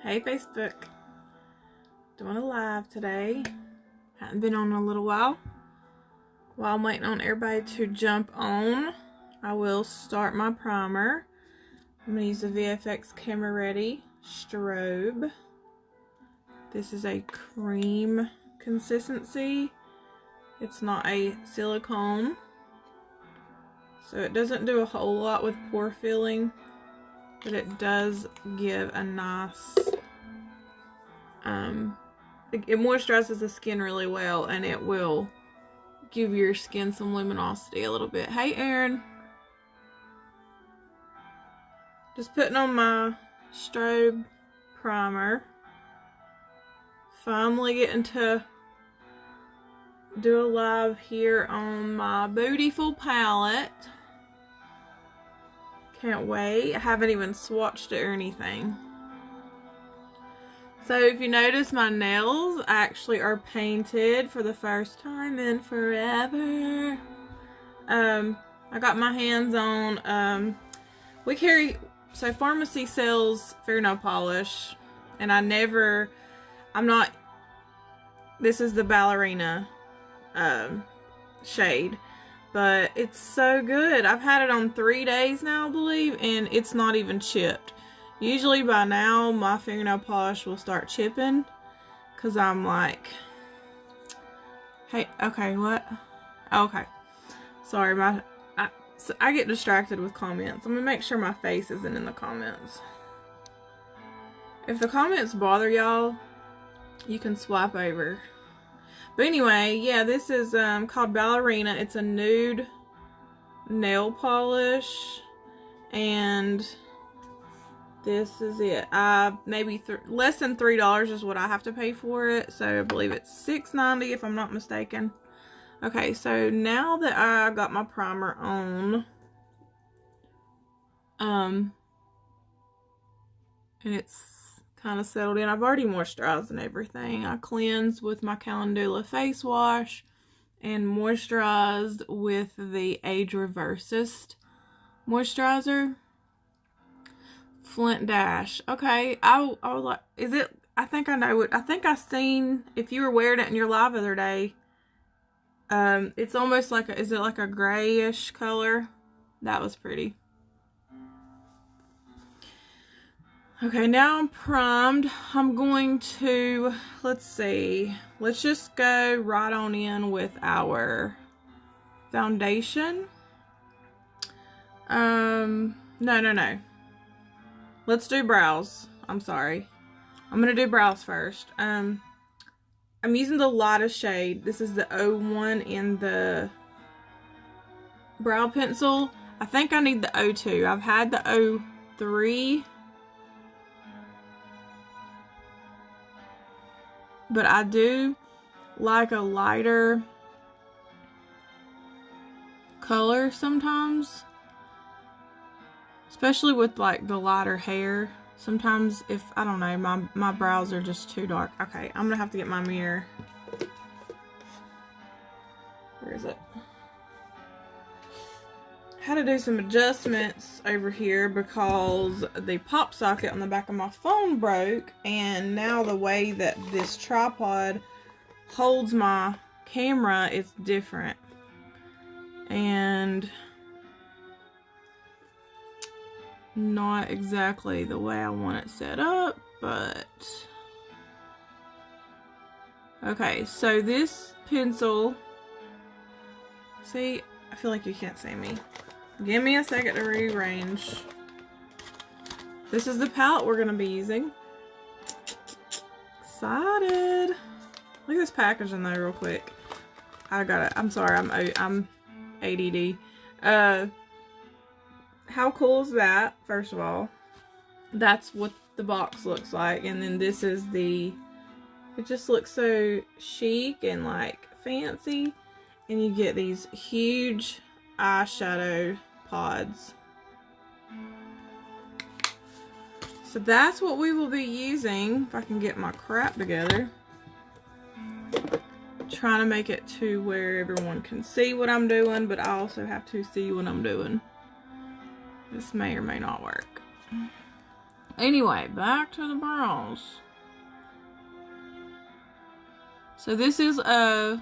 Hey Facebook, doing a live today. Hadn't been on in a little while. While I'm waiting on everybody to jump on, I will start my primer. I'm going to use the VFX Camera Ready Strobe. This is a cream consistency. It's not a silicone, so it doesn't do a whole lot with pore filling, but it does give a nice, it moisturizes the skin really well, and it will give your skin some luminosity a little bit. Hey Aaron. Just putting on my strobe primer. Finally getting to do a live here on my Boo-tiful palette. Can't wait. I haven't even swatched it or anything. So if you notice, my nails actually are painted for the first time in forever. I got my hands on, so Farmasi sells fingernail polish, and this is the ballerina shade, but it's so good. I've had it on 3 days now, I believe, and it's not even chipped. Usually by now my fingernail polish will start chipping, because I'm like, hey, okay, what? Okay, sorry, I get distracted with comments. I'm gonna make sure my face isn't in the comments. If the comments bother y'all, you can swipe over. But anyway, yeah, this is called Ballerina. It's a nude nail polish, and this is it. Maybe less than $3 is what I have to pay for it, so I believe it's $6.90 if I'm not mistaken. Okay, so now that I got my primer on, and it's kind of settled in. I've already moisturized and everything. I cleansed with my Calendula face wash and moisturized with the Age Reversist moisturizer. Flint Dash. Okay, I was like, is it? I think I know it. I think I seen, if you were wearing it in your live the other day. It's almost like is it like a grayish color? That was pretty. Okay, now I'm primed. I'm going to, let's see, let's just go right on in with our foundation. No. Let's do brows. I'm sorry. I'm gonna do brows first. I'm using the lightest shade. This is the 01 in the brow pencil. I think I need the 02. I've had the 03. But I do like a lighter color sometimes. Especially with like the lighter hair. Sometimes if, I don't know, my brows are just too dark. Okay, I'm gonna have to get my mirror. Where is it? I had to do some adjustments over here because the pop socket on the back of my phone broke, and now the way that this tripod holds my camera is different. And not exactly the way I want it set up, but okay, so this pencil, see, I feel like you can't see me. Give me a second to rearrange. This is the palette we're gonna be using. Excited. Look at this packaging though real quick. I got it. I'm sorry, I'm ADD. How cool is that? First of all, that's what the box looks like, and then this is it just looks so chic and like fancy, and you get these huge eyeshadow pods. So that's what we will be using. If I can get my crap together, trying to make it to where everyone can see what I'm doing, but I also have to see what I'm doing. This may or may not work. Anyway, back to the brows. So this is a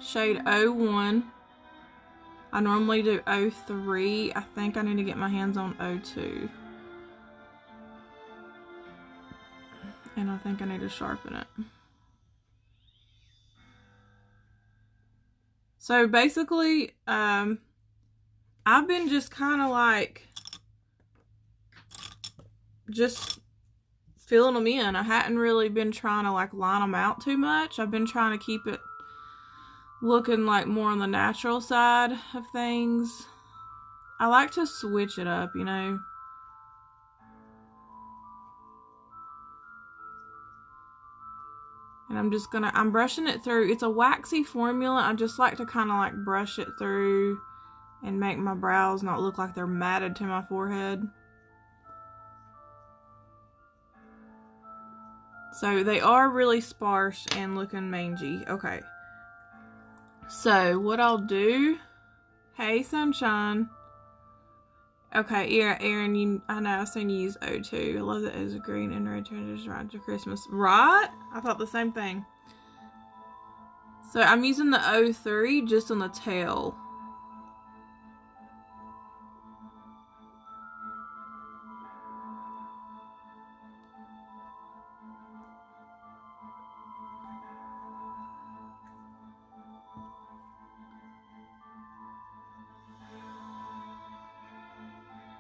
shade 01. I normally do 03. I think I need to get my hands on 02. And I think I need to sharpen it. So basically, I've been just kind of like, just filling them in. I hadn't really been trying to like line them out too much. I've been trying to keep it looking like more on the natural side of things. I like to switch it up, you know. And I'm brushing it through. It's a waxy formula. I just like to kind of like brush it through and make my brows not look like they're matted to my forehead. So they are really sparse and looking mangy. Okay. So what I'll do, hey sunshine. Okay, Aaron, I know I've seen you use 02. I love that it's a green and red changes right to Christmas. Right? I thought the same thing. So I'm using the 03 just on the tail.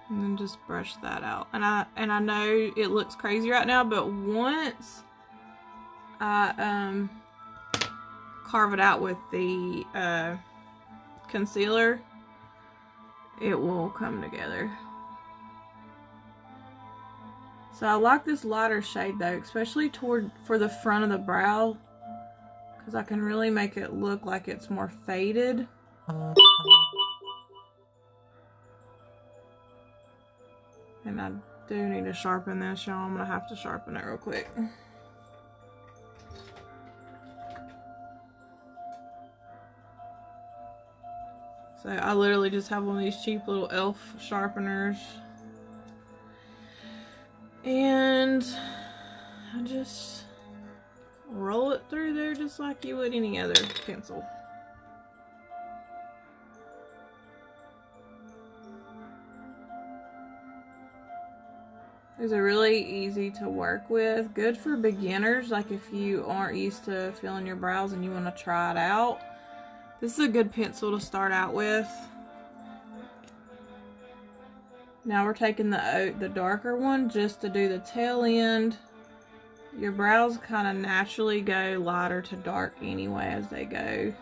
And then just brush that out. And I know it looks crazy right now, but once I carve it out with the concealer, it will come together. So I like this lighter shade though, especially for the front of the brow, because I can really make it look like it's more faded. And I do need to sharpen this, y'all. I'm gonna have to sharpen it real quick. So I literally just have one of these cheap little elf sharpeners. And I just roll it through there just like you would any other pencil. These are really easy to work with. Good for beginners, like if you aren't used to filling your brows and you want to try it out. This is a good pencil to start out with. Now we're taking the darker one just to do the tail end. Your brows kind of naturally go lighter to dark anyway as they go.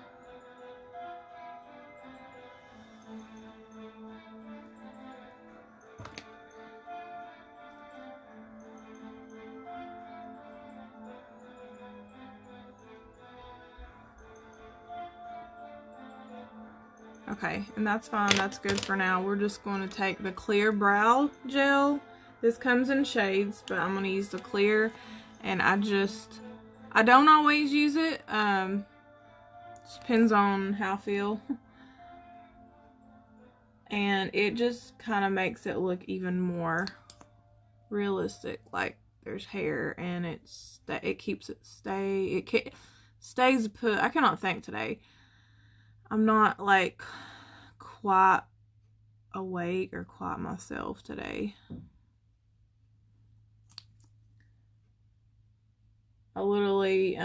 Okay, and that's fine. That's good for now. We're just going to take the clear brow gel. This comes in shades, but I'm going to use the clear. And I don't always use it. Just depends on how I feel. And it just kind of makes it look even more realistic. Like there's hair and it keeps it stays put. I cannot think today. I'm not like quite awake or quite myself today. I literally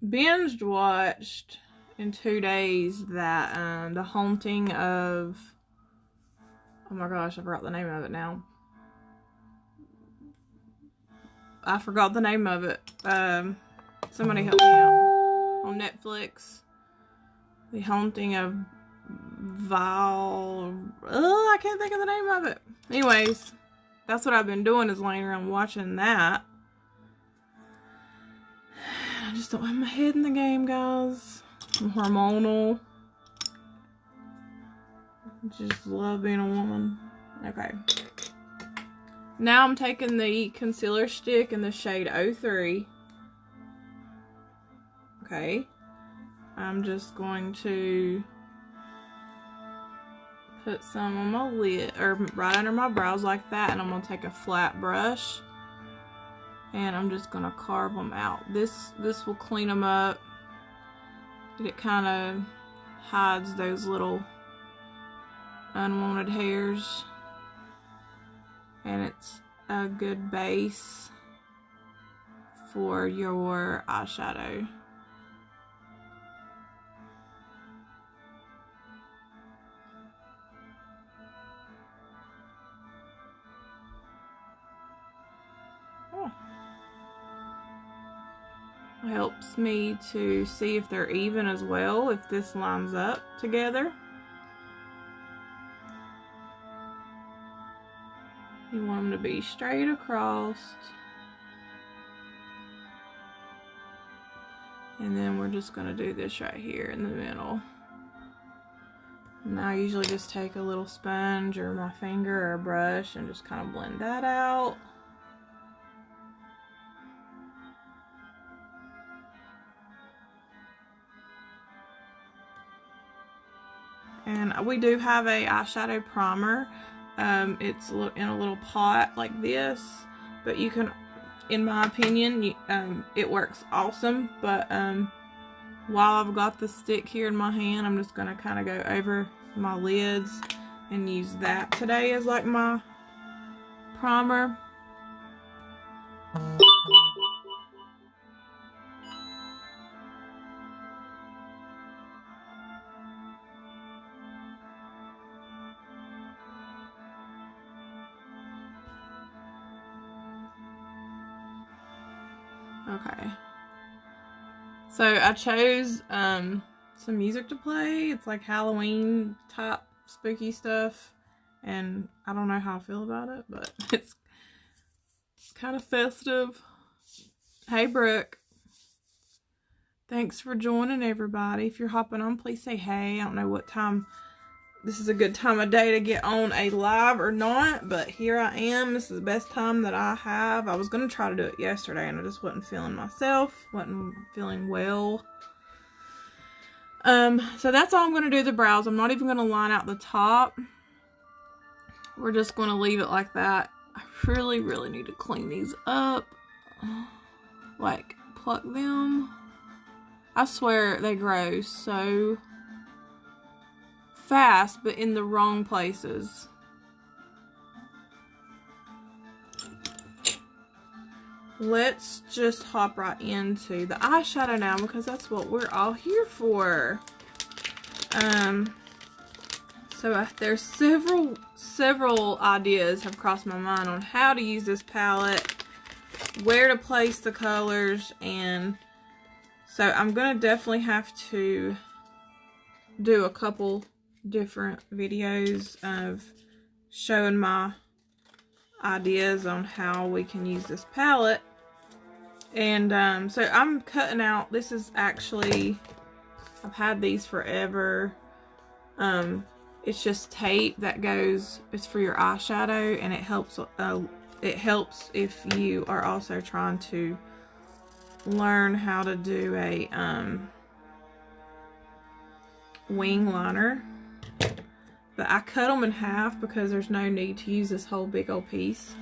binged watched in 2 days that The Haunting of, oh my gosh, I forgot the name of it now. I forgot the name of it. Somebody help me out. On Netflix. The Haunting of I can't think of the name of it. Anyways, that's what I've been doing, is laying around watching that. I just don't have my head in the game, guys. I'm hormonal. I just love being a woman. Okay. Now I'm taking the concealer stick in the shade 03. Okay. I'm just going to put some on my lid, or right under my brows like that, and I'm going to take a flat brush and I'm just going to carve them out. This will clean them up. It kind of hides those little unwanted hairs, and it's a good base for your eyeshadow. Helps me to see if they're even as well, if this lines up together. You want them to be straight across. And then we're just going to do this right here in the middle. And I usually just take a little sponge or my finger or a brush and just kind of blend that out. And we do have a eyeshadow primer. It's in a little pot like this, but you can, in my opinion, it works awesome. But while I've got the stick here in my hand, I'm just gonna kind of go over my lids and use that today as like my primer. Okay, so I chose some music to play. It's like Halloween type spooky stuff, and I don't know how I feel about it, but it's kind of festive. Hey Brooke, thanks for joining everybody. If you're hopping on, please say hey. I don't know what time this is a good time of day to get on a live or not, but here I am. This is the best time that I have. I was going to try to do it yesterday, and I just wasn't feeling myself, wasn't feeling well. So that's all I'm going to do the brows. I'm not even going to line out the top. We're just going to leave it like that. I really, really need to clean these up. Like, pluck them. I swear they grow so fast, but in the wrong places. Let's just hop right into the eyeshadow now, because that's what we're all here for. So there's several ideas have crossed my mind on how to use this palette, where to place the colors, and so I'm gonna definitely have to do a couple different videos of showing my ideas on how we can use this palette. And so I'm cutting out, this is actually, I've had these forever. It's just tape that goes, it's for your eyeshadow, and it helps if you are also trying to learn how to do a wing liner. But I cut them in half because there's no need to use this whole big old piece.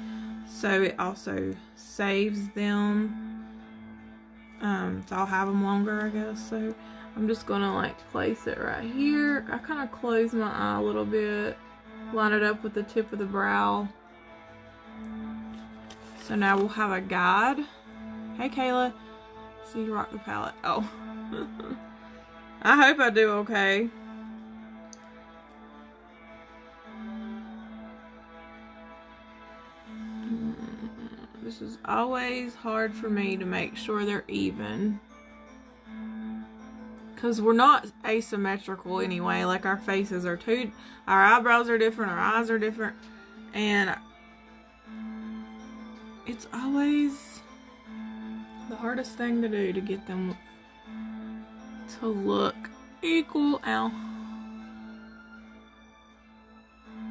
So it also saves them. So I'll have them longer, I guess. So I'm just gonna like place it right here. I kind of close my eye a little bit. Line it up with the tip of the brow. So now we'll have a guide. Hey Kayla. So you rock the palette. Oh. I hope I do okay. This is always hard for me to make sure they're even, because we're not asymmetrical anyway. Like, our faces are our eyebrows are different, our eyes are different, and it's always the hardest thing to do to get them to look equal. Ow.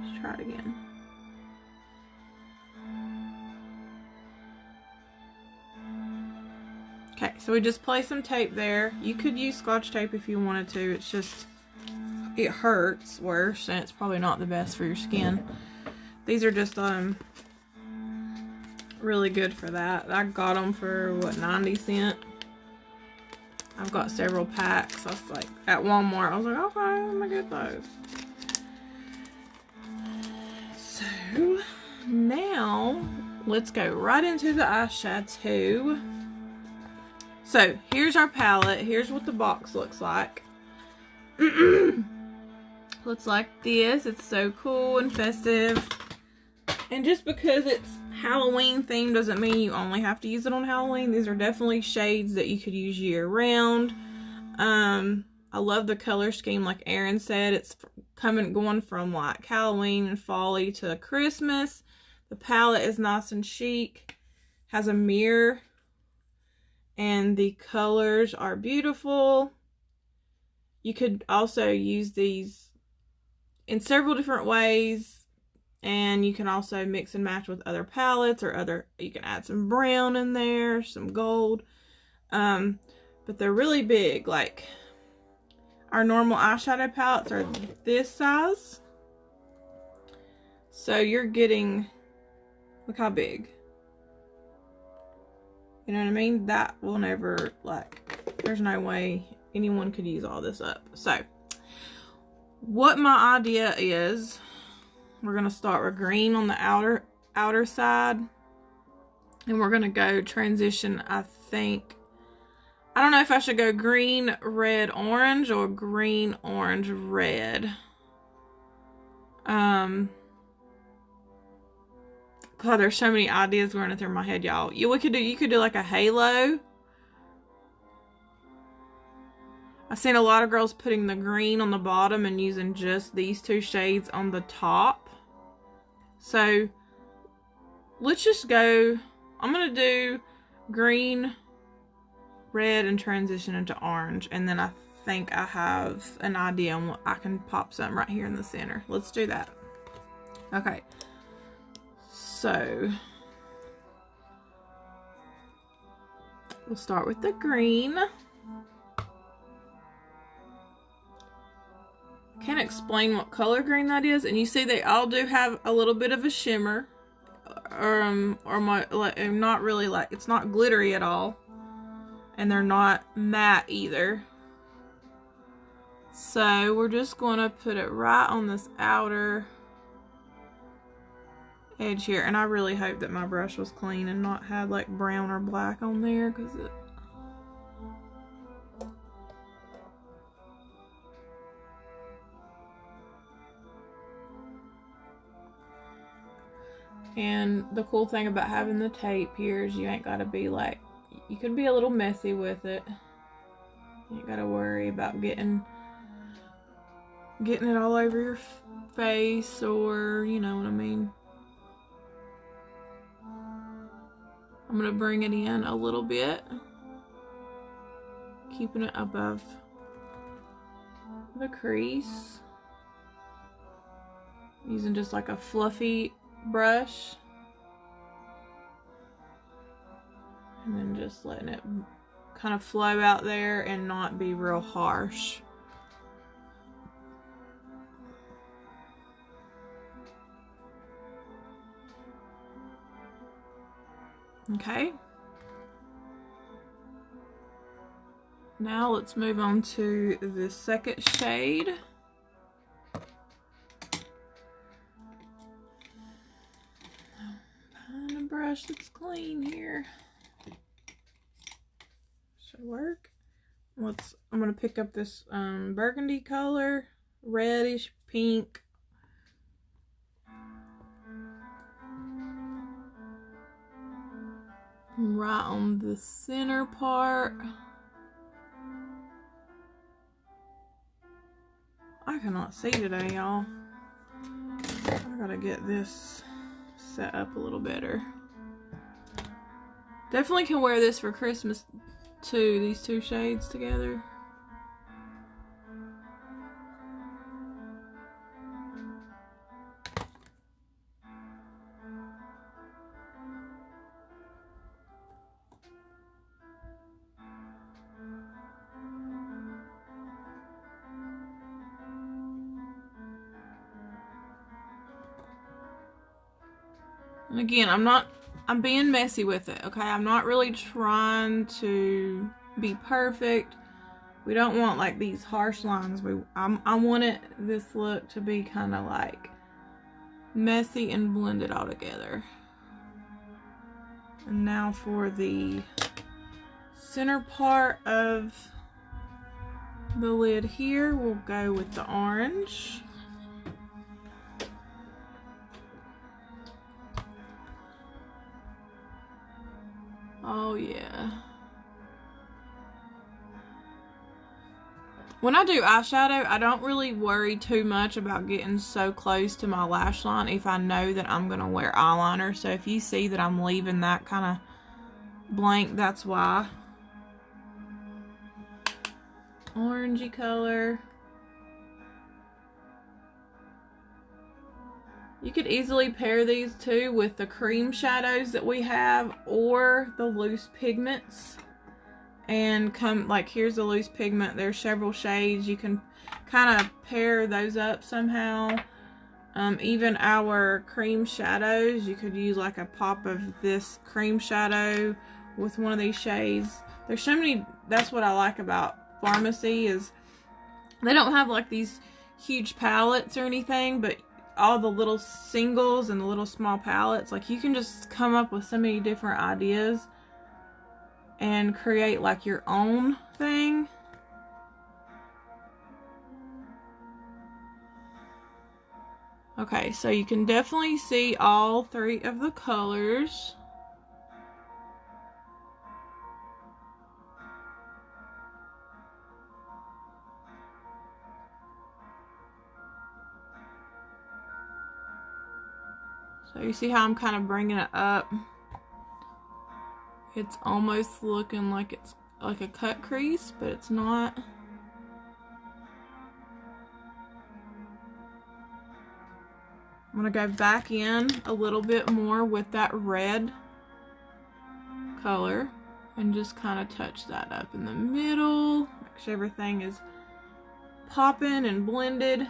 Let's try it again. Okay, so we just placed some tape there. You could use Scotch tape if you wanted to. It's just, it hurts worse, and it's probably not the best for your skin. These are just really good for that. I got them for what, 90 cents. I've got several packs. I was like, at Walmart, I was like, okay, I'm gonna get those. So now let's go right into the eyeshadow. So here's our palette. Here's what the box looks like. Looks like this. It's so cool and festive. And just because it's Halloween themed doesn't mean you only have to use it on Halloween. These are definitely shades that you could use year round. I love the color scheme, like Erin said. It's going from like Halloween and fall-y to Christmas. The palette is nice and chic. Has a mirror. And the colors are beautiful. You could also use these in several different ways. And you can also mix and match with other palettes or you can add some brown in there, some gold. But they're really big. Like our normal eyeshadow palettes are this size. So you're getting, look how big. You know what I mean? That will never, like, there's no way anyone could use all this up. So, what my idea is, we're going to start with green on the outer side. And we're going to go transition, I think. I don't know if I should go green, red, orange, or green, orange, red. God, there's so many ideas running through my head, y'all. You could do like a halo. I've seen a lot of girls putting the green on the bottom and using just these two shades on the top. So, let's just go. I'm going to do green, red, and transition into orange. And then I think I have an idea on what I can pop something right here in the center. Let's do that. Okay. So, we'll start with the green. Can't explain what color green that is, and you see they all do have a little bit of a shimmer, not really, like, it's not glittery at all, and they're not matte either. So we're just gonna put it right on this outer edge here, and I really hope that my brush was clean and not had like brown or black on there, because it and the cool thing about having the tape here is you ain't gotta be like, you could be a little messy with it. You ain't gotta worry about getting it all over your face, or you know what I mean. I'm going to bring it in a little bit, keeping it above the crease, using just like a fluffy brush, and then just letting it kind of flow out there and not be real harsh. Okay. Now let's move on to the second shade. Find a brush that's clean here. Should work. I'm gonna pick up this burgundy color, reddish pink. Right on the center part. I cannot see today, y'all. I gotta get this set up a little better. Definitely can wear this for Christmas too, these two shades together. And again, I'm being messy with it, okay? I'm not really trying to be perfect. We don't want like these harsh lines. I want this look to be kind of like messy and blended all together. And now for the center part of the lid here, we'll go with the orange. Oh yeah. When I do eyeshadow, I don't really worry too much about getting so close to my lash line if I know that I'm gonna wear eyeliner. So if you see that I'm leaving that kind of blank, that's why. Orangey color. You could easily pair these two with the cream shadows that we have or the loose pigments. And come, like, here's the loose pigment. There's several shades. You can kind of pair those up somehow. Even our cream shadows, you could use like a pop of this cream shadow with one of these shades. There's so many. That's what I like about Farmasi, is they don't have like these huge palettes or anything, but all the little singles and the little small palettes, like, you can just come up with so many different ideas and create like your own thing. Okay, so you can definitely see all three of the colors. So you see how I'm kind of bringing it up? It's almost looking like it's like a cut crease, but it's not. I'm going to go back in a little bit more with that red color and just kind of touch that up in the middle. Make sure everything is popping and blended.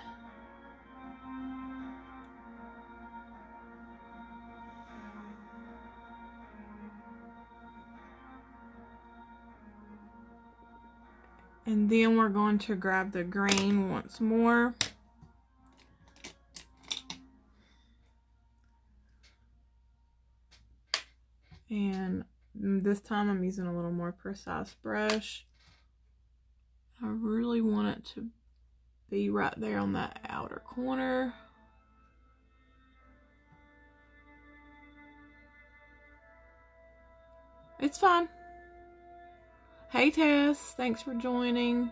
And then we're going to grab the green once more. And this time I'm using a little more precise brush. I really want it to be right there on that outer corner. It's fine. Hey Tess, thanks for joining.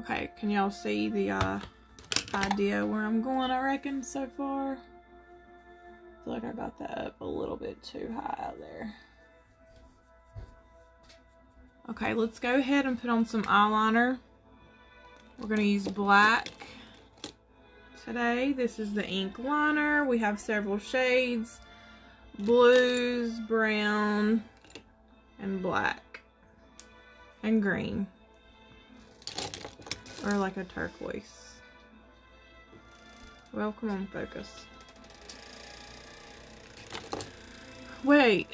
Okay, can y'all see the idea where I'm going, I reckon, so far? I feel like I got that up a little bit too high out there. Okay, let's go ahead and put on some eyeliner. We're going to use black today. This is the ink liner. We have several shades. Blues, brown, and black. And green. Or like a turquoise. Well, come on, focus. Wait,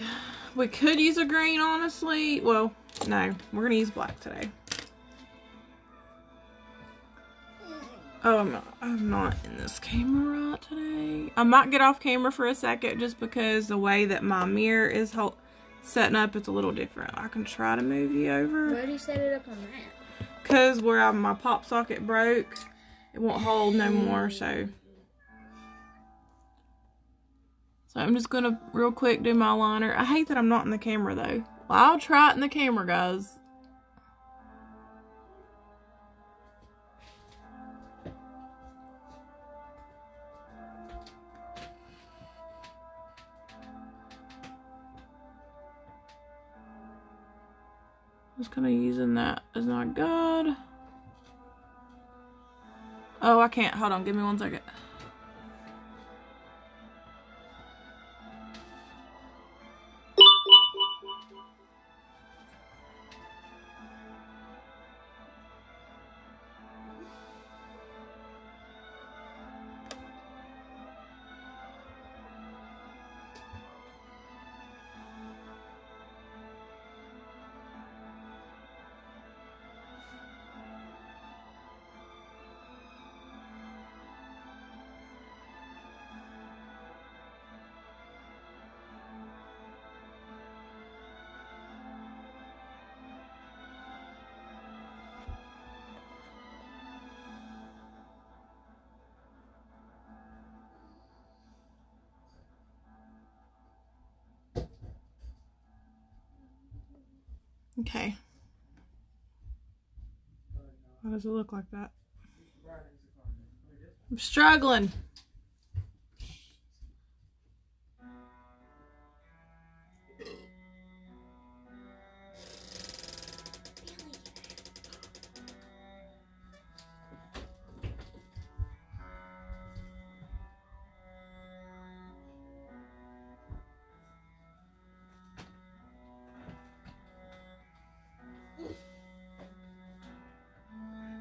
we could use a green, honestly. Well, no, we're gonna use black today. Oh, I'm not in this camera right today. I might get off camera for a second just because the way that my mirror is setting up, it's a little different. I can try to move you over. Why do you set it up on that? Because where my pop socket broke, it won't hold no more, so I'm just gonna real quick do my liner. I hate that I'm not in the camera though. Well, I'll try it in the camera, guys. Just kind of using that as my guide. Oh, I can't. Hold on. Give me 1 second. Okay. Why does it look like that? I'm struggling.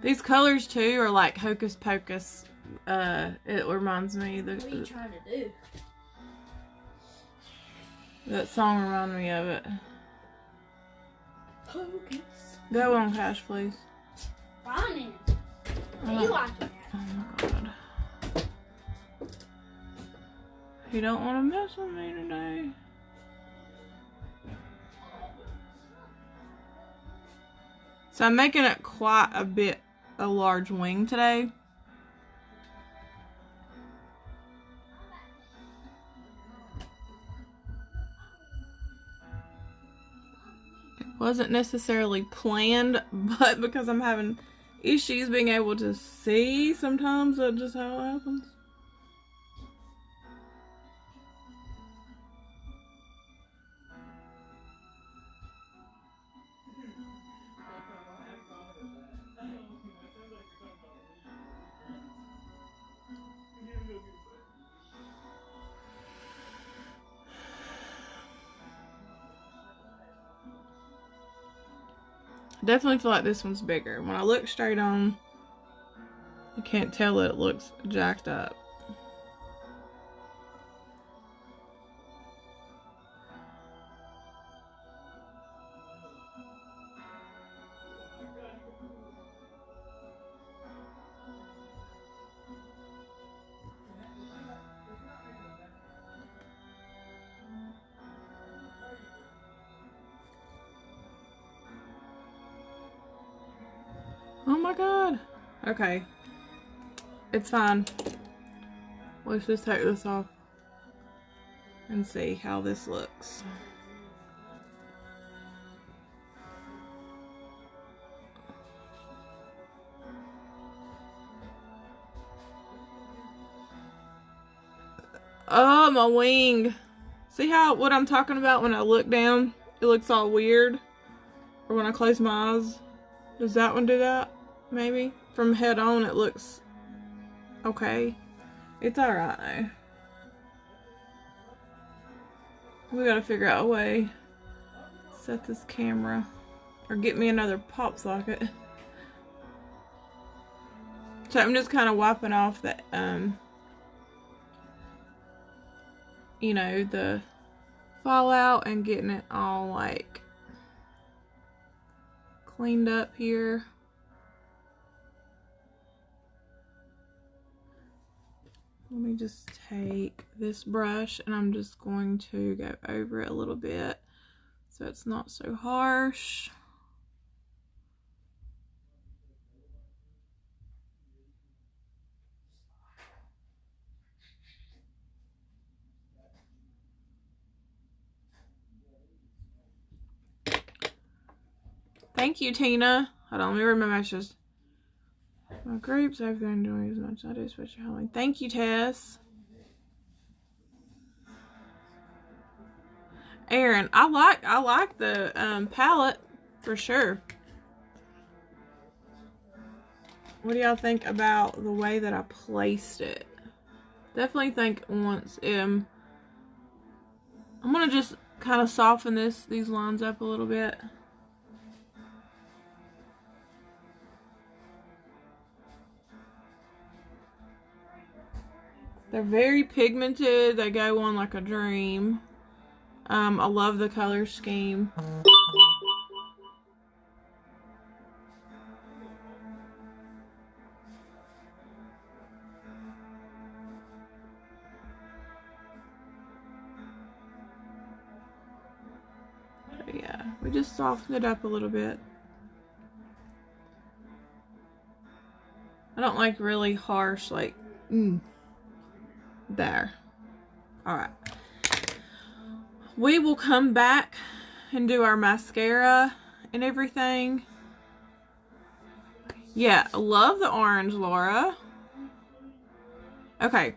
These colors too are like Hocus Pocus. It reminds me. What are you trying to do? That song reminded me of it. Hocus. Go on, Cash, please. Fine. You like it. Oh my God. You don't want to mess with me today. So I'm making it quite a large wing today. It wasn't necessarily planned, but because I'm having issues being able to see, sometimes that's just how it happens. I definitely feel like this one's bigger. When I look straight on, you can't tell that it looks jacked up. Oh my God. Okay. It's fine. Let's just take this off and see how this looks. Oh, my wing. See how what I'm talking about when I look down? It looks all weird. Or when I close my eyes. Does that one do that? Maybe? From head on it looks okay. It's alright though. We gotta figure out a way to set this camera. Or get me another pop socket. So I'm just kind of wiping off the, you know, the fallout and getting it all like cleaned up here. Let me just take this brush and I'm just going to go over it a little bit so it's not so harsh. Thank you, Tina. Hold on, let me read my messages. My grapes, I've been doing as much as I do, especially Halloween. Thank you, Tess. Aaron, I like the palette. for sure. What do y'all think about the way that I placed it? Definitely think once I'm gonna just kind of soften these lines up a little bit. They're very pigmented. They go on like a dream. I love the color scheme. So yeah, we just softened it up a little bit. I don't like really harsh, like, there. Alright. We will come back and do our mascara and everything. Yeah, love the orange, Laura. Okay.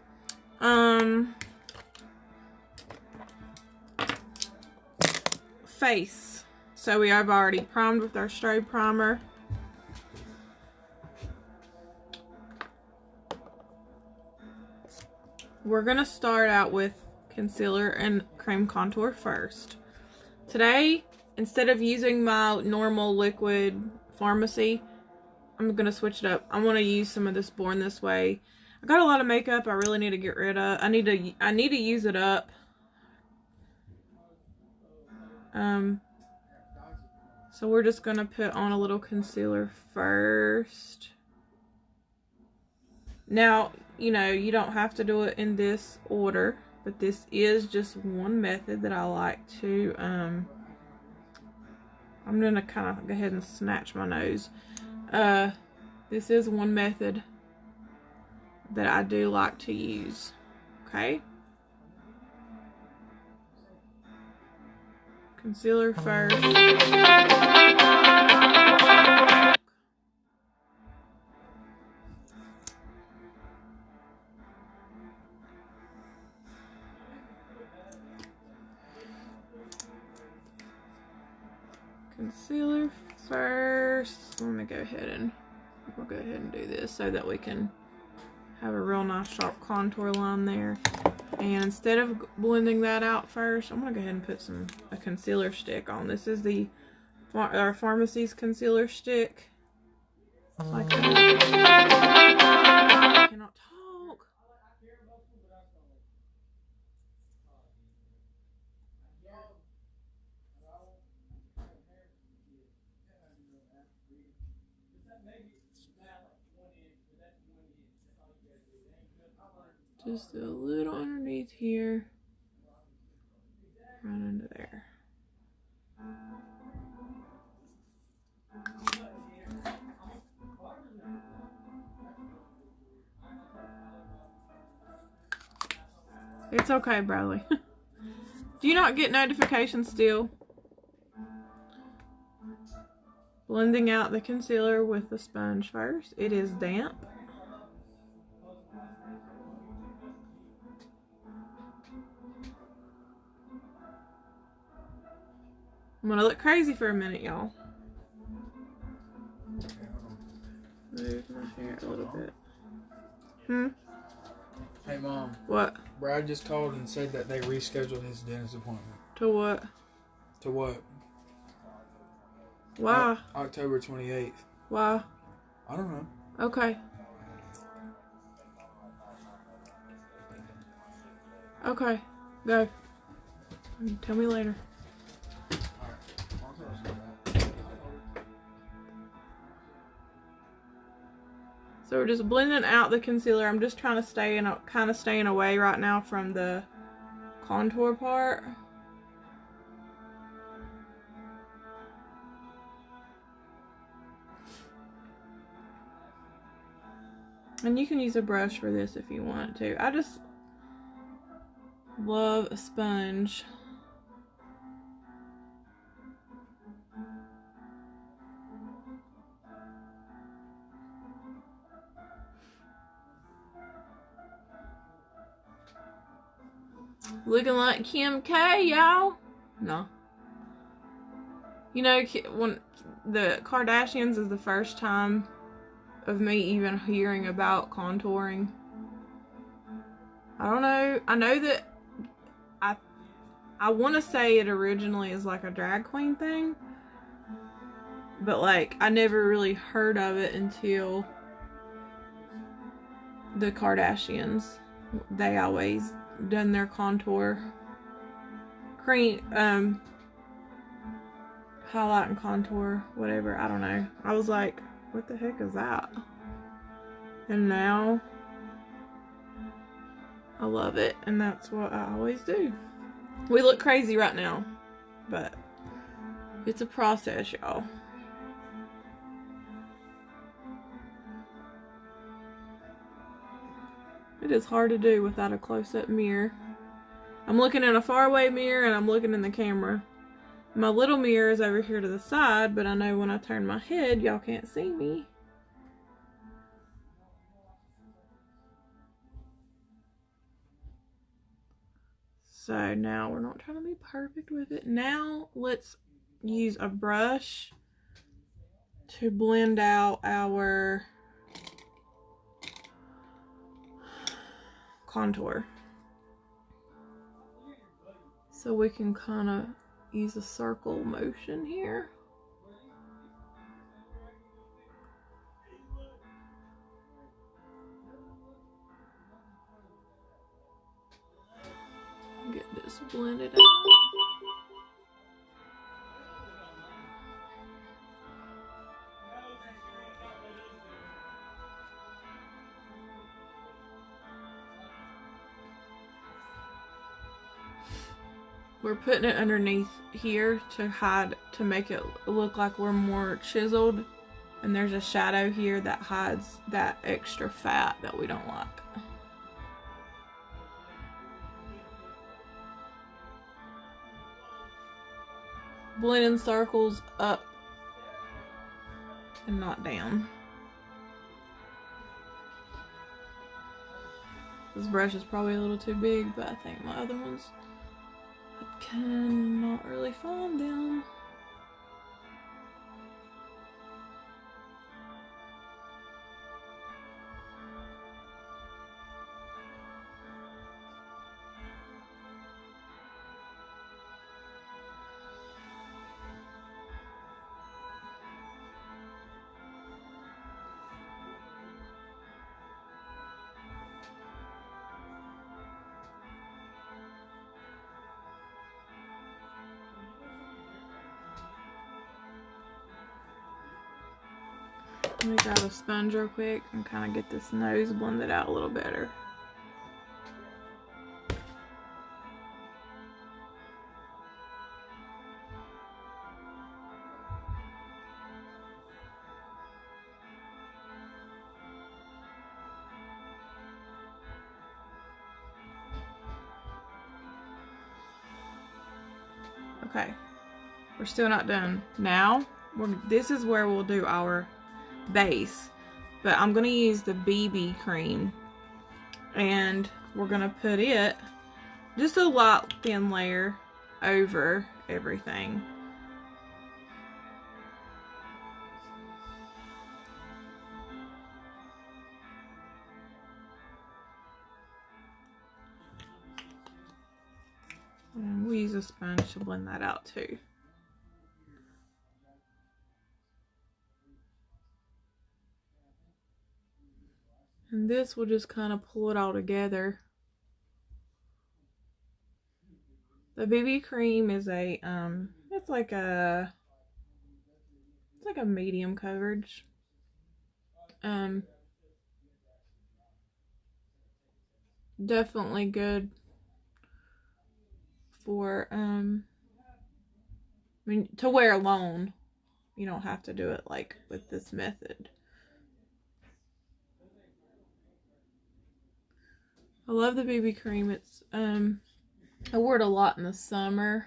Face. So we have already primed with our strobe primer. We're gonna start out with concealer and cream contour first. Today, instead of using my normal liquid Farmasi, I'm gonna switch it up. I want to use some of this Born This Way. I got a lot of makeup I really need to get rid of. I need to use it up. So we're just gonna put on a little concealer first. Now, you know, you don't have to do it in this order, but this is just one method that I like to, I'm gonna kind of go ahead and snatch my nose. This is one method that I do like to use, okay? Concealer first. Concealer first. Let me go ahead and we'll go ahead and do this so that we can have a real nice sharp contour line there. And instead of blending that out first, I'm gonna go ahead and put a concealer stick on. This is our Farmasi's concealer stick. Like that. I cannot talk. Just a little underneath here. Right under there. It's okay, Bradley. Do you not get notifications still? Blending out the concealer with the sponge first. It is damp. I'm gonna look crazy for a minute, y'all. Move my hair a little bit. Hey, Mom. What? Brad just called and said that they rescheduled his dentist appointment. To what? To what? Why? October 28th. Why? I don't know. Okay. Okay. Go. Tell me later. So we're just blending out the concealer. I'm just trying to kind of staying away right now from the contour part. And you can use a brush for this if you want to. I just love a sponge. Looking like Kim K, y'all. No. You know, when the Kardashians is the first time of me even hearing about contouring. I don't know. I know that I want to say it originally is like a drag queen thing, but like I never really heard of it until the Kardashians. They always done their contour cream, highlight and contour, whatever. I don't know. I was like, what the heck is that? And now I love it, and that's what I always do. We look crazy right now, but it's a process, y'all. It is hard to do without a close-up mirror. I'm looking in a faraway mirror and I'm looking in the camera. My little mirror is over here to the side, but I know when I turn my head, y'all can't see me. So now we're not trying to be perfect with it. Now let's use a brush to blend out our contour. So we can kind of use a circle motion here. Get this blended out. We're putting it underneath here to hide, to make it look like we're more chiseled. And there's a shadow here that hides that extra fat that we don't like. Blending circles up and not down. This brush is probably a little too big, but I think my other ones, I cannot really find them. Let me grab a sponge real quick and kind of get this nose blended out a little better. Okay, we're still not done. Now, this is where we'll do our base, but I'm going to use the BB cream, and we're going to put it just a light thin layer over everything. And we'll use a sponge to blend that out too. And this will just kind of pull it all together. The BB cream is a it's like a medium coverage. Definitely good for I mean, to wear alone. You don't have to do it like with this method. I love the BB cream. It's I wore it a lot in the summer.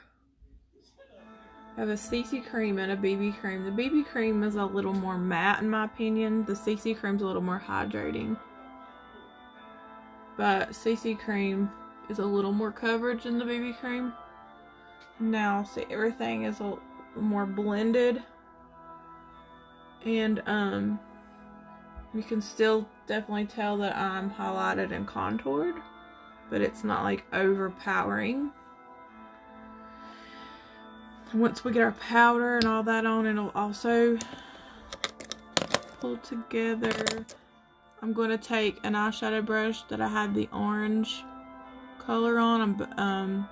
I have a CC cream and a BB cream. The BB cream is a little more matte in my opinion. The CC cream's a little more hydrating. But CC cream is a little more coverage than the BB cream. Now, see, everything is a little more blended. And you can still definitely tell that I'm highlighted and contoured, but it's not like overpowering. Once we get our powder and all that on, it'll also pull together. I'm going to take an eyeshadow brush that I had the orange color on,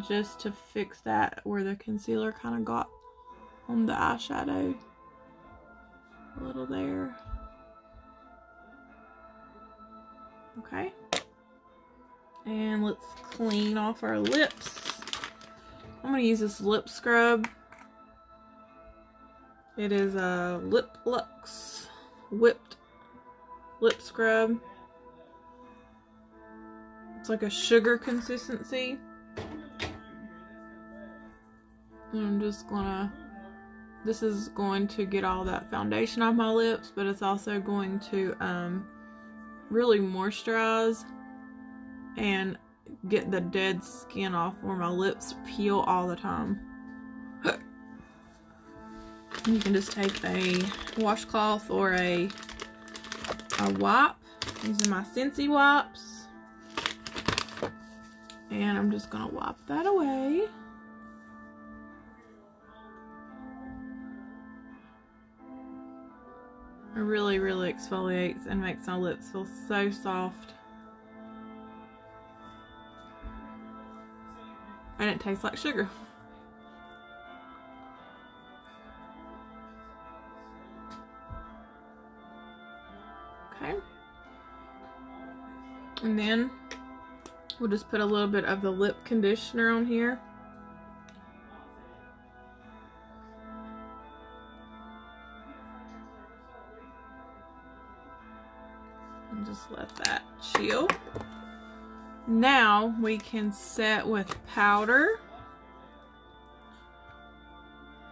just to fix that where the concealer kind of got on the eyeshadow. A little there. Okay. And let's clean off our lips. I'm going to use this lip scrub. It is a Lip Lux whipped lip scrub. It's like a sugar consistency. And I'm just gonna, this is going to get all that foundation off my lips, but it's also going to really moisturize and get the dead skin off where my lips peel all the time. You can just take a washcloth or a wipe, using my Scentsy wipes, and I'm just gonna wipe that away. It really, really exfoliates and makes my lips feel so soft. And it tastes like sugar. Okay. And then we'll just put a little bit of the lip conditioner on here. And just let that chill. Now we can set with powder.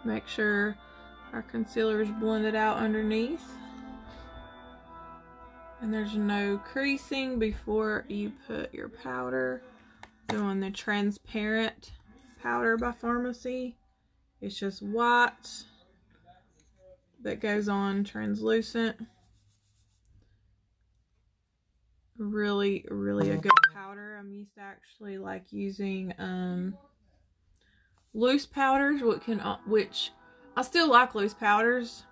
Make sure our concealer is blended out underneath. And there's no creasing before you put your powder. Doing the transparent powder by Farmasi. It's just white that goes on translucent. Really, really a good powder. I'm used to actually like using loose powders, which I still like loose powders,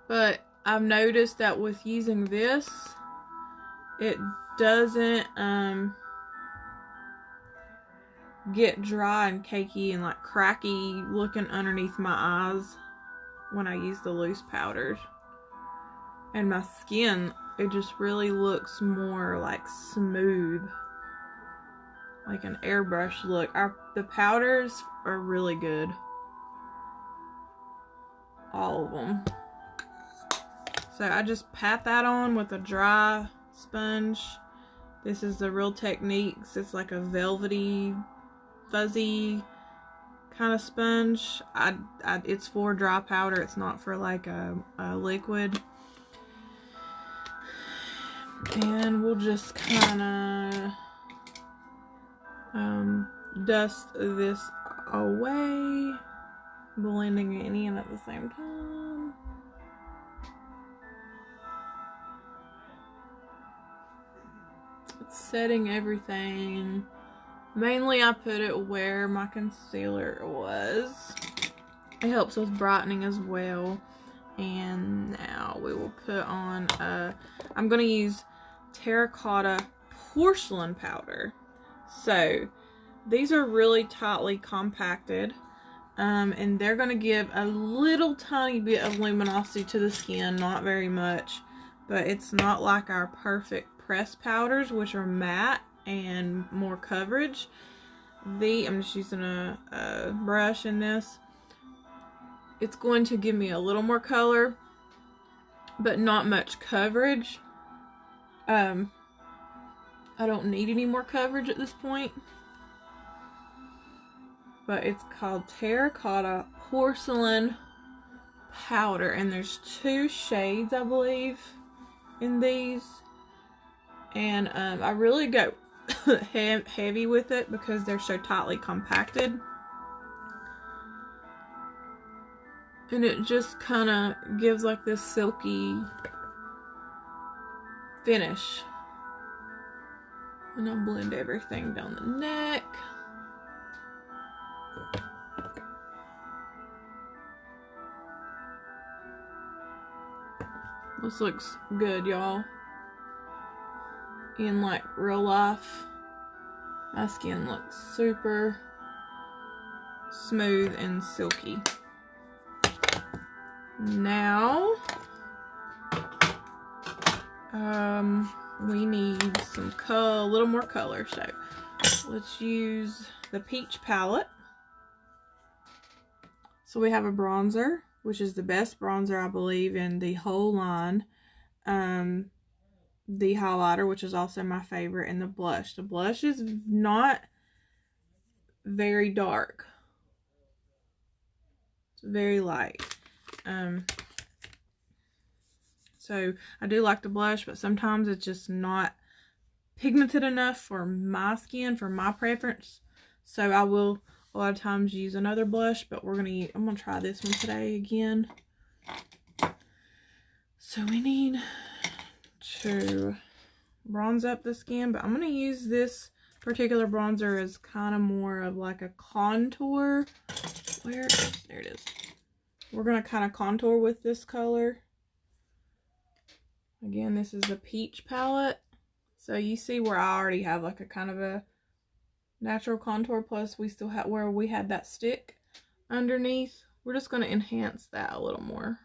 but I've noticed that with using this, it doesn't get dry and cakey and like cracky looking underneath my eyes when I use the loose powders. And my skin, it just really looks more like smooth, like an airbrush look. The powders are really good, all of them. So I just pat that on with a dry sponge. This is the Real Techniques. It's like a velvety, fuzzy kind of sponge. It's for dry powder. It's not for like a liquid. And we'll just kind of dust this away, blending it in at the same time. It's setting everything. Mainly I put it where my concealer was. It helps with brightening as well. And now we will put on I'm going to use terracotta porcelain powder. So these are really tightly compacted, and they're going to give a little tiny bit of luminosity to the skin, not very much, but it's not like our perfect pressed powders, which are matte and more coverage. I'm just using a brush in this. It's going to give me a little more color, but not much coverage. I don't need any more coverage at this point. But it's called Terracotta Porcelain Powder, and there's 2 shades, I believe, in these. And I really go heavy with it because they're so tightly compacted. And it just kind of gives like this silky finish. And I'll blend everything down the neck. This looks good, y'all. In like real life, my skin looks super smooth and silky. Now, we need some a little more color. So let's use the peach palette. So we have a bronzer, which is the best bronzer I believe in the whole line. The highlighter, which is also my favorite, and the blush. The blush is not very dark. It's very light. So I do like the blush, but sometimes it's just not pigmented enough for my skin, for my preference. So I will a lot of times use another blush, but I'm gonna try this one today again. So we need to bronze up the skin, but I'm gonna use this particular bronzer as kind of more of like a contour. There it is. We're gonna kind of contour with this color. Again, this is the peach palette. So you see where I already have like a kind of a natural contour, plus we still have where we had that stick underneath. We're just gonna enhance that a little more.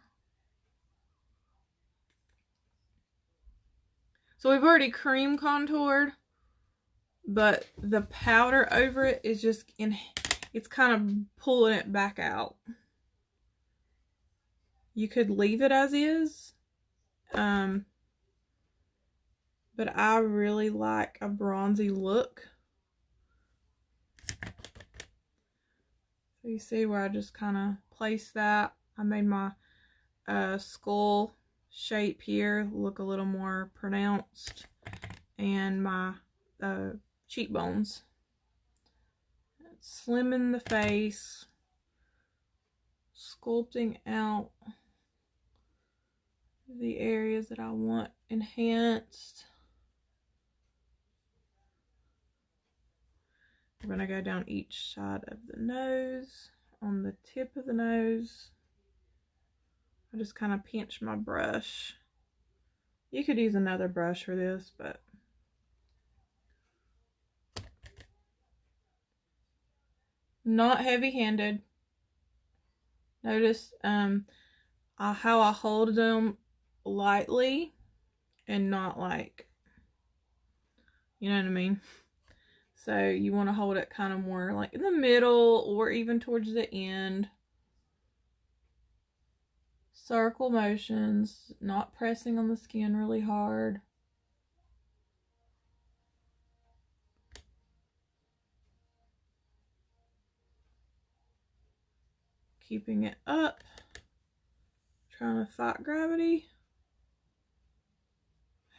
So we've already cream contoured, but the powder over it is just it's kind of pulling it back out. You could leave it as is, but I really like a bronzy look. So you see where I just kind of placed that. I made my skull shape here look a little more pronounced, and my cheekbones. Slimming the face, sculpting out the areas that I want enhanced. We're going to go down each side of the nose, on the tip of the nose. I just kind of pinch my brush. You could use another brush for this, but not heavy-handed. Notice how I hold them lightly and not like, you know what I mean? So you want to hold it kind of more like in the middle or even towards the end. Circle motions, not pressing on the skin really hard. Keeping it up. Trying to fight gravity.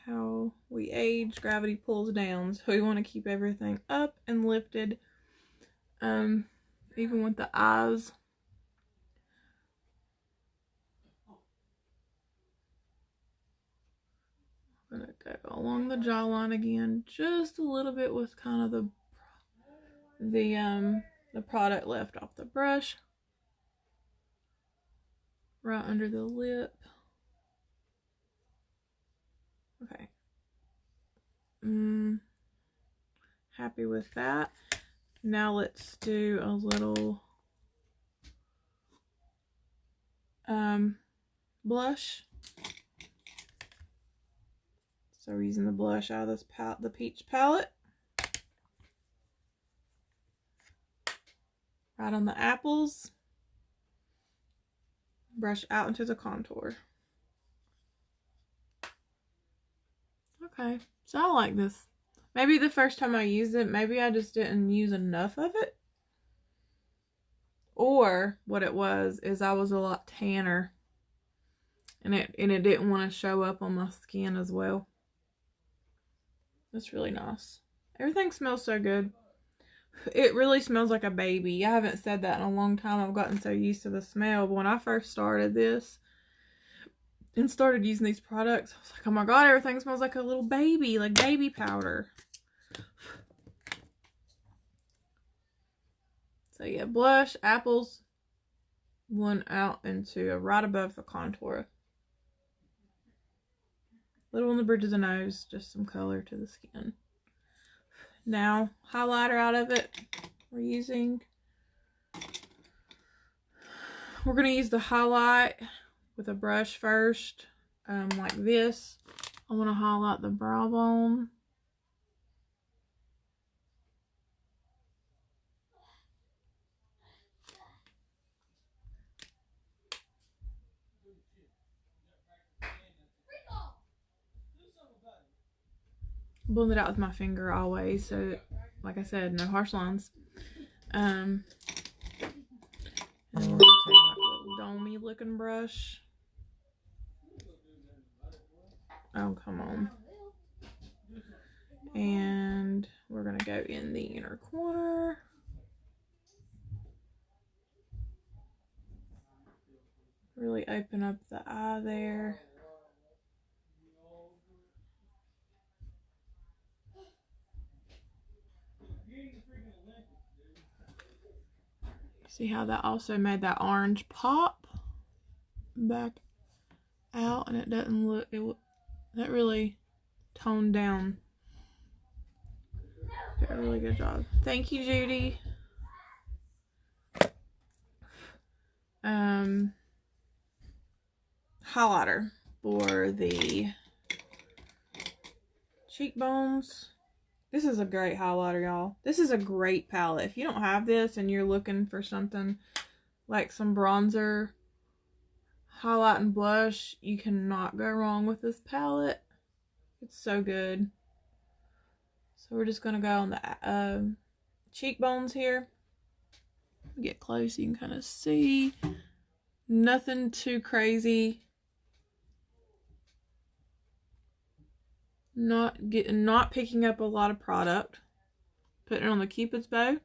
How we age, gravity pulls down. So we want to keep everything up and lifted. Even with the eyes. I'm gonna go along the jawline again, just a little bit with kind of the product left off the brush. Right under the lip. Okay. Happy with that. Now let's do a little blush. So we're using the blush out of this the peach palette. Right on the apples. Brush out into the contour. Okay, so I like this. Maybe the first time I used it, maybe I just didn't use enough of it. Or what it was is I was a lot tanner. And it didn't want to show up on my skin as well. That's really nice. Everything smells so good. It really smells like a baby. I haven't said that in a long time. I've gotten so used to the smell. But when I first started this and started using these products, I was like, oh my god, everything smells like a little baby, like baby powder. So yeah, blush, apples, one out into right above the contour. Little on the bridge of the nose, just some color to the skin. Now, highlighter out of it. We're going to use the highlight with a brush first, like this. I want to highlight the brow bone. Blend it out with my finger always, so like I said, no harsh lines. And we're going to take like a little domey looking brush. Oh, come on. And we're going to go in the inner corner. Really open up the eye there. See how that also made that orange pop back out, and it doesn't look, that really toned down. Did a really good job. Thank you, Judy. Highlighter for the cheekbones. This is a great highlighter, y'all. This is a great palette. If you don't have this and you're looking for something like some bronzer, highlight, and blush, you cannot go wrong with this palette. It's so good. So we're just going to go on the cheekbones here. Get close, you can kind of see. Nothing too crazy. Not picking up a lot of product. Putting it on the Cupid's bow.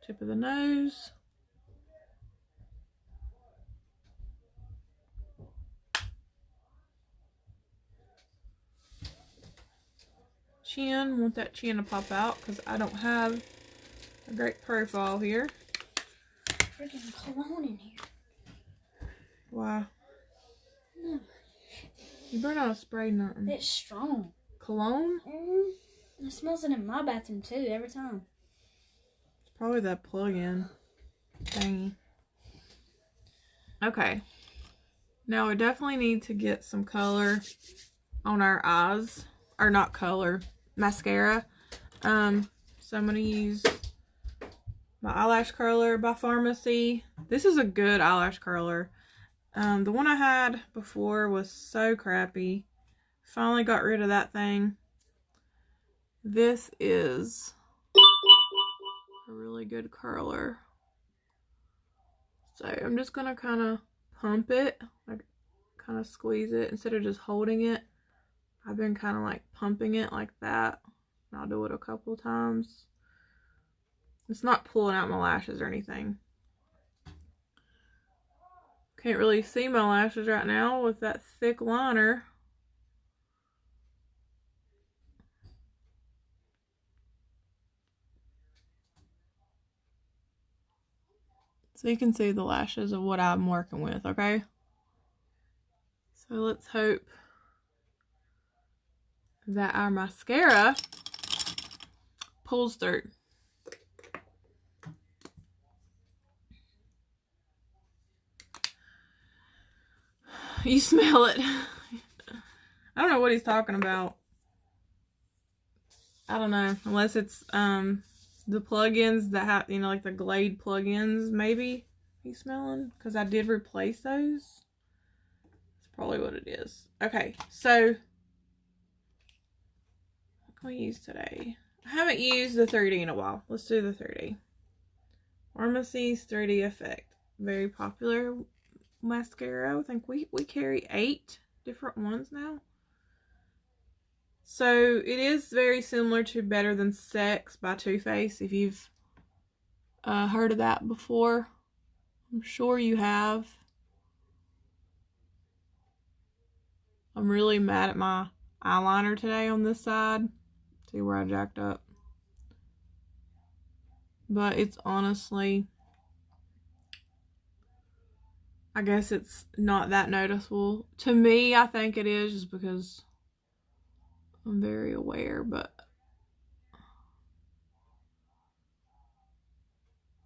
Tip of the nose. Chin. Want that chin to pop out because I don't have a great profile here. Freaking cologne in here. Why? No. You better not spray nothing. It's strong. Cologne? It smells it in my bathroom too, every time. It's probably that plug-in thingy. Okay. Now we definitely need to get some color on our eyes. Or not color, mascara. So I'm going to use my eyelash curler by Farmasi. This is a good eyelash curler. The one I had before was so crappy. Finally got rid of that thing. This is a really good curler. So I'm just going to kind of pump it, like kind of squeeze it instead of just holding it. I've been kind of like pumping it like that. And I'll do it a couple times. It's not pulling out my lashes or anything. Can't really see my lashes right now with that thick liner. So you can see the lashes of what I'm working with, okay? So let's hope that our mascara pulls through. You smell it. I don't know what he's talking about. I don't know. Unless it's the plugins that have, you know, like the Glade plugins, maybe he's smelling. Because I did replace those. That's probably what it is. Okay, so what can we use today? I haven't used the 3D in a while. Let's do the 3D. Farmasi's 3D Effect. Very popular mascara. I think we carry 8 different ones now. So it is very similar to Better Than Sex by Too Faced, if you've heard of that before. I'm sure you have. I'm really mad at my eyeliner today on this side. See where I jacked up. But it's honestly, I guess it's not that noticeable. To me, I think it is just because I'm very aware, but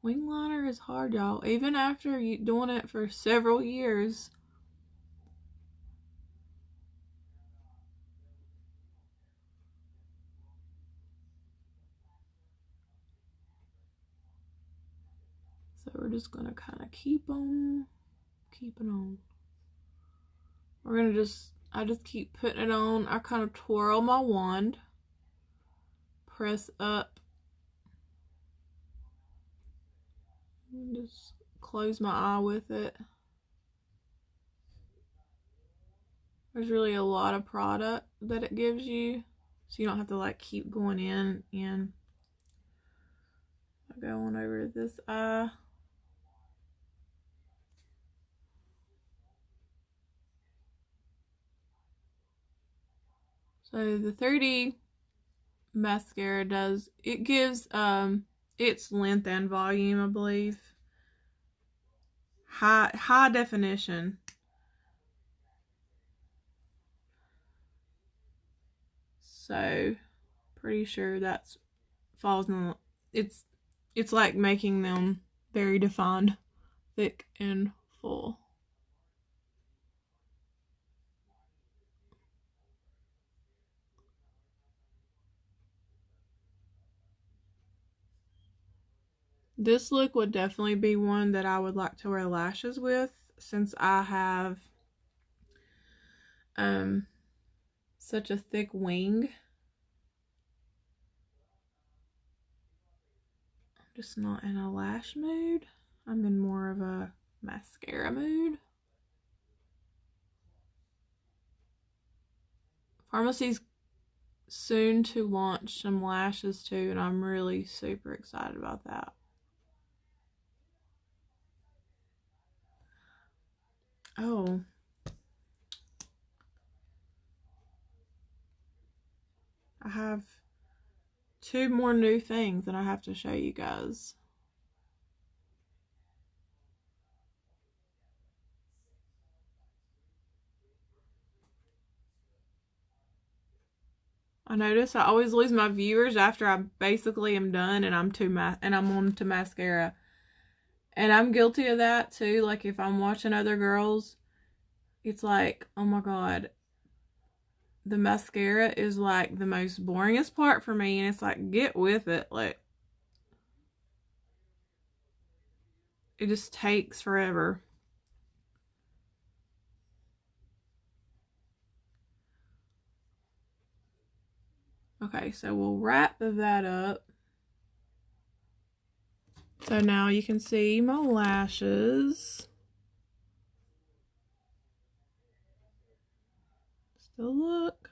wing liner is hard, y'all. Even after you doing it for several years. So we're just gonna kind of keep on keeping on. We're gonna I just keep putting it on. I kind of twirl my wand, press up, and just close my eye with it. There's really a lot of product that it gives you, so you don't have to like keep going in and I'll go on over to this eye. So the 3D mascara gives its length and volume, I believe. High definition. So pretty sure that's falls in it's like making them very defined, thick and full. This look would definitely be one that I would like to wear lashes with, since I have such a thick wing. I'm just not in a lash mood. I'm in more of a mascara mood. Farmasi's soon to launch some lashes too, and I'm really super excited about that. Oh, I have 2 more new things that I have to show you guys. I notice I always lose my viewers after I basically am done and I'm on to mascara. And I'm guilty of that too. Like if I'm watching other girls, it's like, oh my god, the mascara is like the most boringest part for me, and it's like, get with it. Like, it just takes forever. Okay, so we'll wrap that up. So now you can see my lashes. Still look.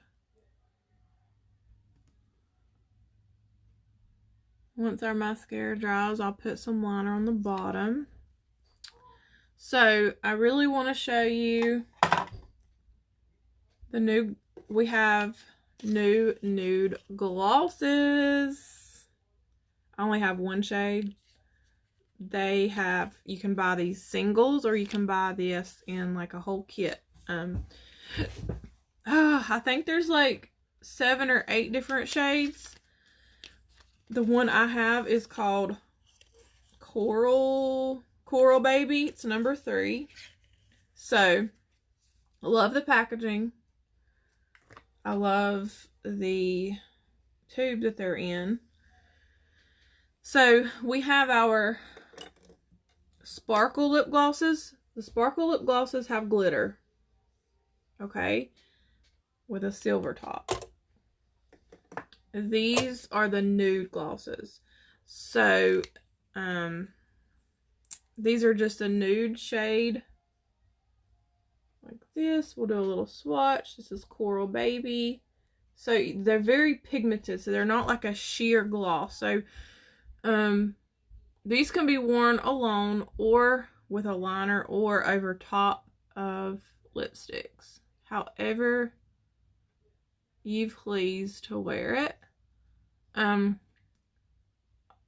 Once our mascara dries, I'll put some liner on the bottom. So I really want to show you we have new nude glosses. I only have one shade. You can buy these singles, or you can buy this in like a whole kit. I think there's like 7 or 8 different shades. The one I have is called Coral Baby. It's number 3. So, I love the packaging. I love the tube that they're in. So, we have our sparkle lip glosses. The sparkle lip glosses have glitter. Okay? With a silver top. These are the nude glosses. So, these are just a nude shade. Like this. We'll do a little swatch. This is Coral Baby. So they're very pigmented, so they're not like a sheer gloss. So these can be worn alone or with a liner or over top of lipsticks. However you please to wear it.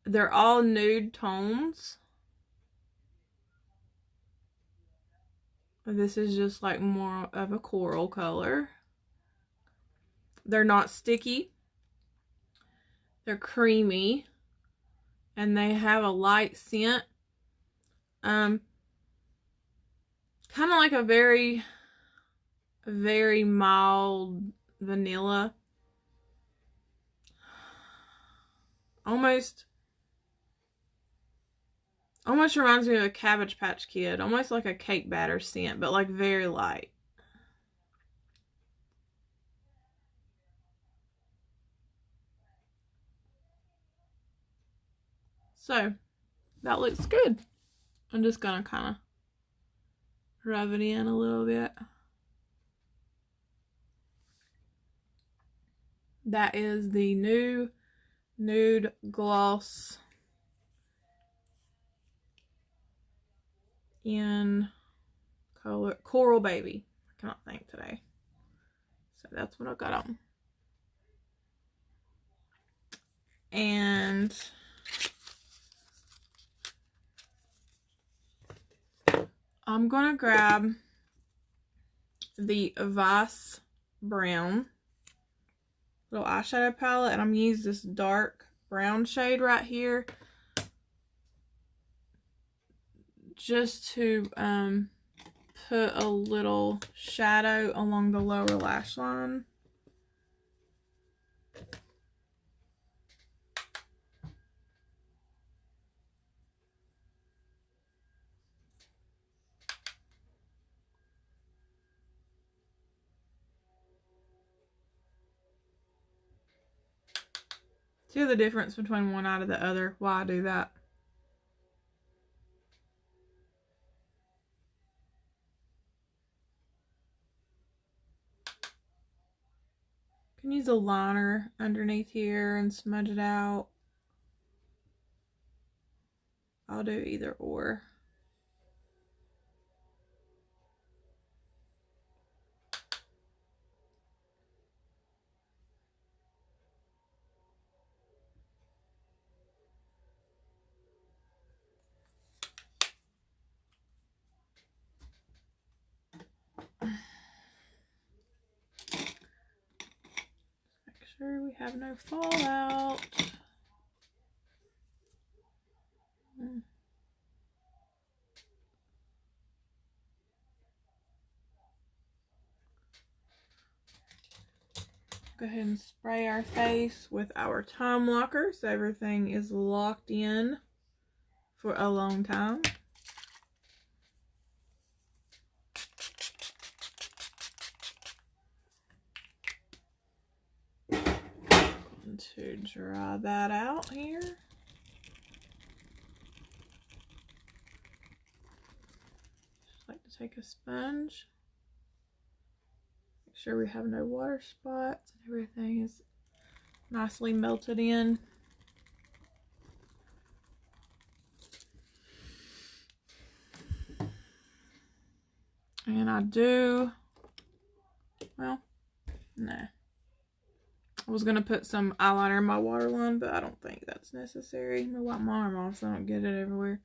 They're all nude tones. This is just like more of a coral color. They're not sticky. They're creamy. And they have a light scent. Kind of like a very, very mild vanilla. Almost reminds me of a Cabbage Patch Kid. Almost like a cake batter scent, but like very light. So, that looks good. I'm just gonna kind of rub it in a little bit. That is the new nude gloss in color Coral Baby. I cannot think today. So that's what I got on. And I'm gonna grab the Vice Brown little eyeshadow palette, and I'm gonna use this dark brown shade right here just to put a little shadow along the lower lash line. See the difference between one eye to the other, why I do that. You can use a liner underneath here and smudge it out. I'll do either or. Make sure we have no fallout. Go ahead and spray our face with our time locker so everything is locked in for a long time. Going to dry that out here. Just like to take a sponge. Make sure we have no water spots and everything is nicely melted in. And I do, well, nah. I was going to put some eyeliner in my waterline, but I don't think that's necessary. I'm going to wipe my arm off so I don't get it everywhere.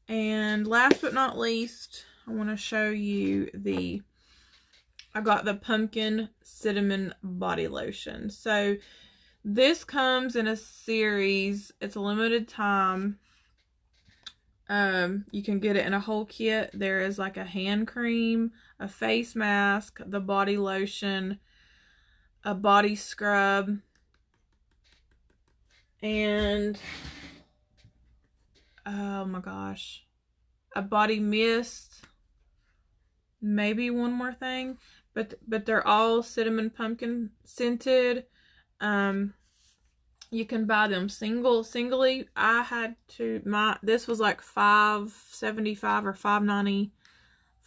And last but not least, I want to show you I got the Pumpkin Cinnamon Body Lotion. So this comes in a series. It's a limited time. You can get it in a whole kit. There is like a hand cream, a face mask, the body lotion, a body scrub, and oh my gosh, a body mist, maybe one more thing, but they're all cinnamon pumpkin scented. You can buy them singly. I had to, this was like $5.75 or $5.95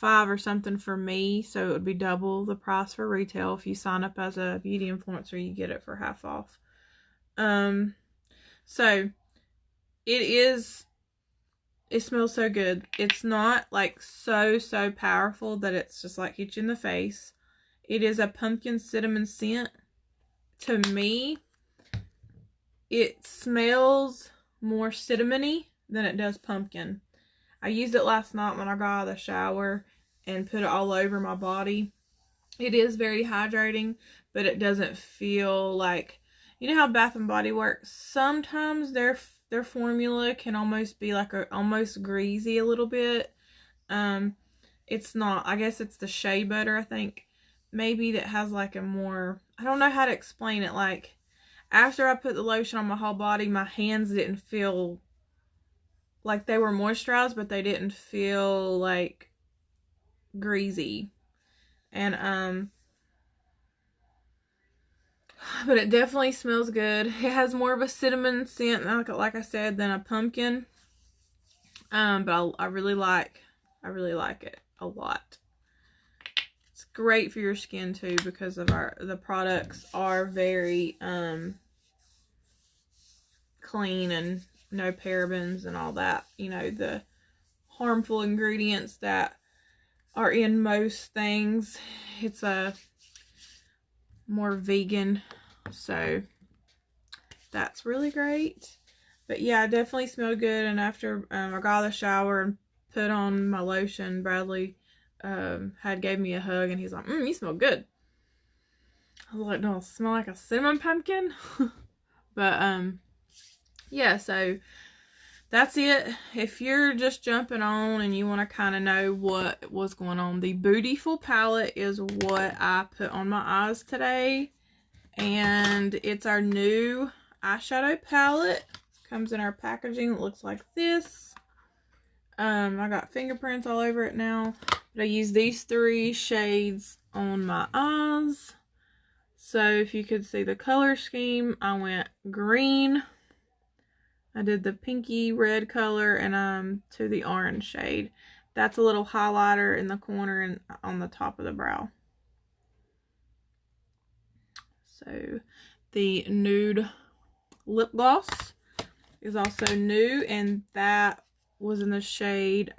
$5 or something for me, so it would be double the price for retail. If you sign up as a beauty influencer, you get it for half off. So it smells so good. It's not like so powerful that it's just like hit you in the face. It is a pumpkin cinnamon scent. To me, it smells more cinnamony than it does pumpkin. I used it last night when I got out of the shower and put it all over my body. It is very hydrating, but it doesn't feel like, you know how Bath and Body Works, sometimes their formula can almost be like almost greasy a little bit. It's not. I guess it's the shea butter, I think. Maybe that has like a more, I don't know how to explain it. Like, after I put the lotion on my whole body, my hands didn't feel like they were moisturized, but they didn't feel like greasy. And but it definitely smells good. It has more of a cinnamon scent, like I said, than a pumpkin. But I really like it a lot. It's great for your skin too, because of the products are very clean and no parabens and all that, you know, the harmful ingredients that are in most things. It's a more vegan, so that's really great. But yeah, it definitely smelled good. And after I got out of the shower and put on my lotion, Bradley gave me a hug, and he's like, you smell good. I was like, no, I smell like a cinnamon pumpkin. But yeah, so that's it. If you're just jumping on and you want to kind of know what was going on, the Boo-tiful palette is what I put on my eyes today. And it's our new eyeshadow palette. Comes in our packaging. It looks like this. I got fingerprints all over it now. But I use these 3 shades on my eyes. So if you could see the color scheme, I went green. I did the pinky red color and to the orange shade. That's a little highlighter in the corner and on the top of the brow. So the nude lip gloss is also new, and that was in the shade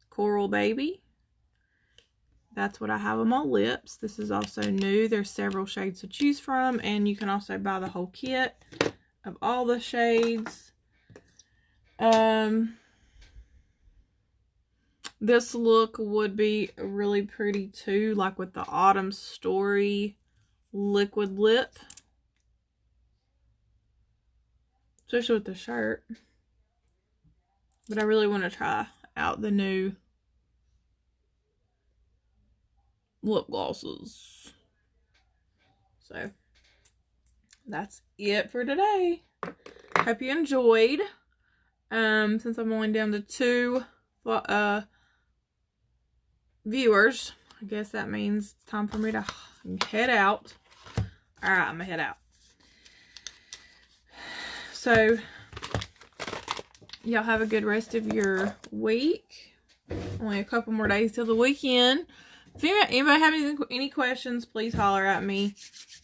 Coral Baby. That's what I have on my lips. This is also new. There's several shades to choose from, and you can also buy the whole kit of all the shades. This look would be really pretty too, like with the Autumn Story liquid lip, especially with the shirt. But I really want to try out the new lip glosses. So that's it for today. Hope you enjoyed. Since I'm only down to 2 viewers, I guess that means it's time for me to head out. Alright, I'm gonna head out. So y'all have a good rest of your week. Only a couple more days till the weekend. If anybody have any questions, please holler at me.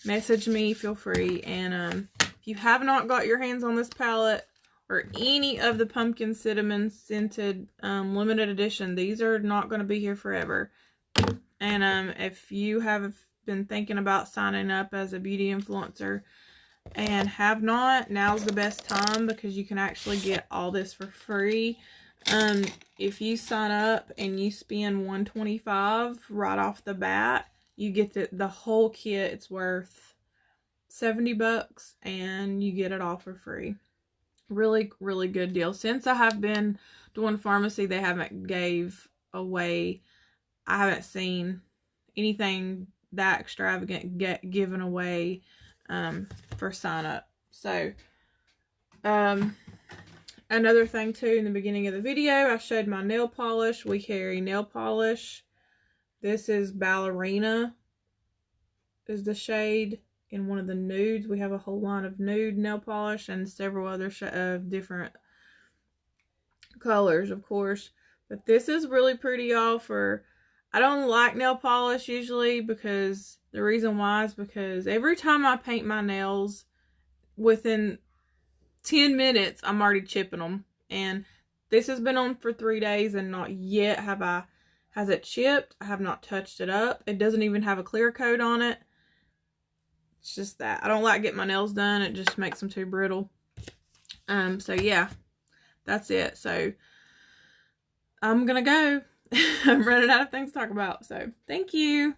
Message me, feel free. And if you have not got your hands on this palette or any of the pumpkin cinnamon scented limited edition, these are not going to be here forever. And if you have been thinking about signing up as a beauty influencer and have not, now's the best time, because you can actually get all this for free. If you sign up and you spend $125 right off the bat, you get the whole kit. It's worth $70 and you get it all for free. Really, really good deal. Since I have been doing Farmasi, they haven't gave away, I haven't seen anything that extravagant given away for sign up. So another thing too, in the beginning of the video, I showed my nail polish. We carry nail polish. This is Ballerina is the shade. In one of the nudes, we have a whole line of nude nail polish and several other different colors, of course. But this is really pretty, y'all. I don't like nail polish usually, because the reason why is because every time I paint my nails, within 10 minutes, I'm already chipping them. And this has been on for 3 days and not yet has it chipped. I have not touched it up. It doesn't even have a clear coat on it. It's just that. I don't like getting my nails done. It just makes them too brittle. So yeah, that's it. So I'm gonna go. I'm running out of things to talk about. So thank you.